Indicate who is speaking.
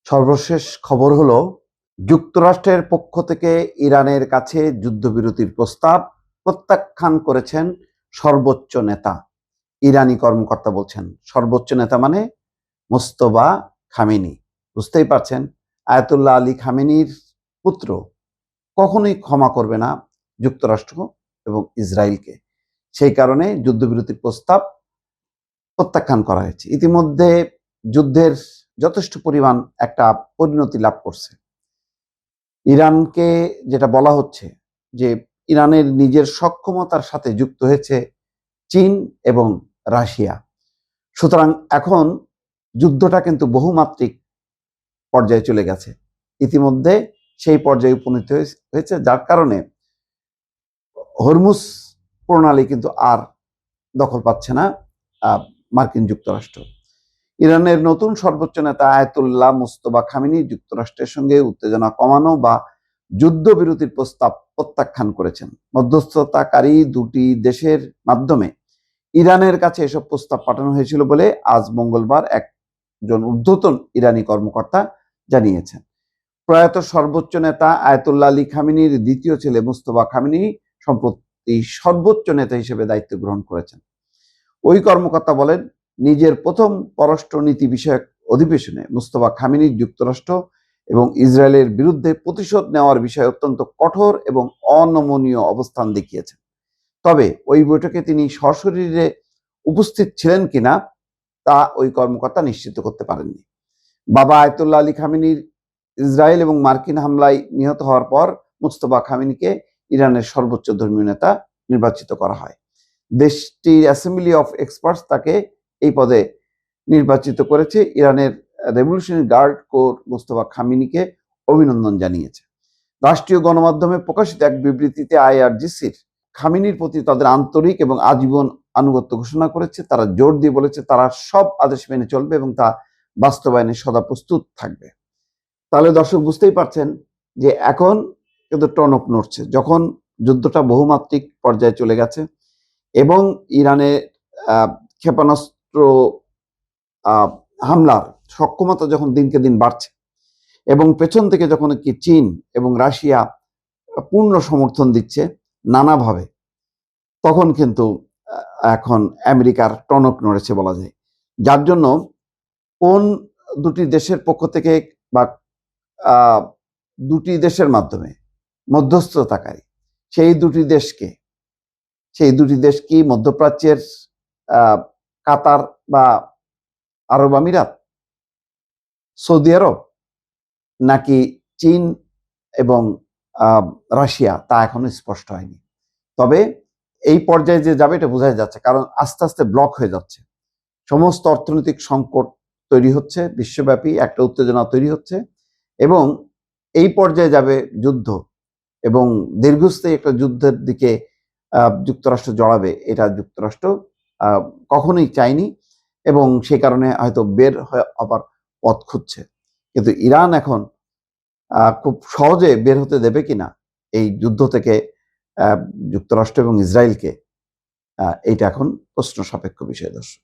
Speaker 1: সর্বশেষ খবর হলো যুক্তরাষ্ট্রের পক্ষ থেকে ইরানের কাছে যুদ্ধবিরতির প্রস্তাব প্রত্যাখ্যান করেছেন সর্বোচ্চ নেতা। ইরানি কর্মকর্তা বলছেন, সর্বোচ্চ নেতা মানে মোস্তফা খামেনি। বুঝতেই পারছেন, আয়াতুল্লাহ আলী খামেনির পুত্র কখনোই ক্ষমা করবে না যুক্তরাষ্ট্র এবং ইসরায়েলকে। সেই কারণে যুদ্ধবিরতির প্রস্তাব প্রত্যাখ্যান করা হয়েছে। ইতিমধ্যে যুদ্ধের যথেষ্ট পরিমাণ একটা পরিণতি লাভ করছে। ইরানকে যেটা বলা হচ্ছে যে ইরানের নিজের সক্ষমতার সাথে যুক্ত হয়েছে চীন এবং রাশিয়া। সুতরাং এখন যুদ্ধটা কিন্তু বহুমাত্রিক পর্যায়ে চলে গেছে, ইতিমধ্যে সেই পর্যায়ে উপনীত হয়েছে, যার কারণে হরমুজ প্রণালী কিন্তু আর দখল পাচ্ছে না মার্কিন যুক্তরাষ্ট্র। ইরানের নতুন সর্বোচ্চ নেতা আয়াতুল্লাহ মুস্তফা খামেনি যুক্তরাষ্ট্রের সঙ্গে উত্তেজনা কমানো বা যুদ্ধবিরতির প্রস্তাব প্রত্যাখ্যান করেছেন। মধ্যস্থতাকারী দুটি দেশের মাধ্যমে ইরানের কাছে এসব প্রস্তাব পাঠানো হয়েছিল বলে আজ মঙ্গলবার একজন ঊর্ধ্বতন ইরানি কর্মকর্তা জানিয়েছেন। প্রয়াত সর্বোচ্চ নেতা আয়াতুল্লাহ আলী খামেনির দ্বিতীয় ছেলে মুস্তফা খামেনি সম্প্রতি সর্বোচ্চ নেতা হিসেবে দায়িত্ব গ্রহণ করেছেন। ওই কর্মকর্তা বলেন, নিজের প্রথম পররাষ্ট্রনীতি বিষয়ক অধিবেশনে মুস্তফা খামেনি যুক্তরাষ্ট্র এবং ইসরায়েলের বিরুদ্ধে প্রতিশোধ নেওয়ার বিষয়ে অত্যন্ত কঠোর এবং অনমনীয় অবস্থান দেখিয়েছেন। তবে ওই বৈঠকে তিনি সশরীরে উপস্থিত ছিলেন কিনা তা ওই কর্মকর্তা নিশ্চিত করতে পারেননি। বাবা আয়াতুল্লাহ আলী খামেনির ইসরায়েল এবং মার্কিন হামলায় নিহত হওয়ার পর মুস্তফা খামেনিকে ইরানের সর্বোচ্চ ধর্মীয় নেতা নির্বাচিত করা হয়। দেশটির অ্যাসেম্বলি অফ এক্সপার্টস তাকে এই পদে নির্বাচিত করেছে। ইরানের রেভলিউশনারি গার্ড কোর মুস্তফা খামেনিকে অভিনন্দন জানিয়েছে। রাষ্ট্রীয় গণমাধ্যমে প্রকাশিত এক বিবৃতিতে আইআরজিসির খামেনির প্রতি তাদের আন্তরিক এবং আজীবন আনুগত্য ঘোষণা করেছে। তারা জোর দিয়ে বলেছে তারা সব আদেশ মেনে চলবে এবং তা বাস্তবায়নে সদা প্রস্তুত থাকবে। তাহলে দর্শক বুঝতেই পারছেন যে এখন কিন্তু টনক নড়ছে, যখন যুদ্ধটা বহুমাত্রিক পর্যায়ে চলে গেছে এবং ইরানের ক্ষেপণাস্ত্র হামলার সক্ষমতা যখন দিনকে দিন বাড়ছে এবং পেছন থেকে যখন কি চীন এবং রাশিয়া পূর্ণ সমর্থন দিচ্ছে নানাভাবে, তখন কিন্তু এখন আমেরিকার টনক নড়েছে বলা যায়। যার জন্য কোন দুটি দেশের পক্ষ থেকে বা দুটি দেশের মাধ্যমে মধ্যস্থতাকারী সেই দুটি দেশ কি মধ্যপ্রাচ্যের কাতার বা আরব আমিরাত, সৌদি আরব, নাকি চীন এবং রাশিয়া, তা এখনো স্পষ্ট হয়নি। তবে এই পর্যায়ে যে যাবে এটা বোঝাই যাচ্ছে, কারণ আস্তে আস্তে ব্লক হয়ে যাচ্ছে, সমস্ত অর্থনৈতিক সংকট তৈরি হচ্ছে, বিশ্বব্যাপী একটা উত্তেজনা তৈরি হচ্ছে এবং এই পর্যায়ে যাবে যুদ্ধ এবং দীর্ঘস্থায়ী একটা যুদ্ধের দিকে যুক্তরাষ্ট্র জড়াবে, এটা যুক্তরাষ্ট্র কখনোই চায়নি এবং সে কারণে হয়তো বের হয়ে আবার পথ খুঁজছে। কিন্তু ইরান এখন খুব সহজে বের হতে দেবে কিনা এই যুদ্ধ থেকে যুক্তরাষ্ট্র এবং ইসরায়েলকে, এইটা এখন প্রশ্ন সাপেক্ষ বিষয় দর্শক।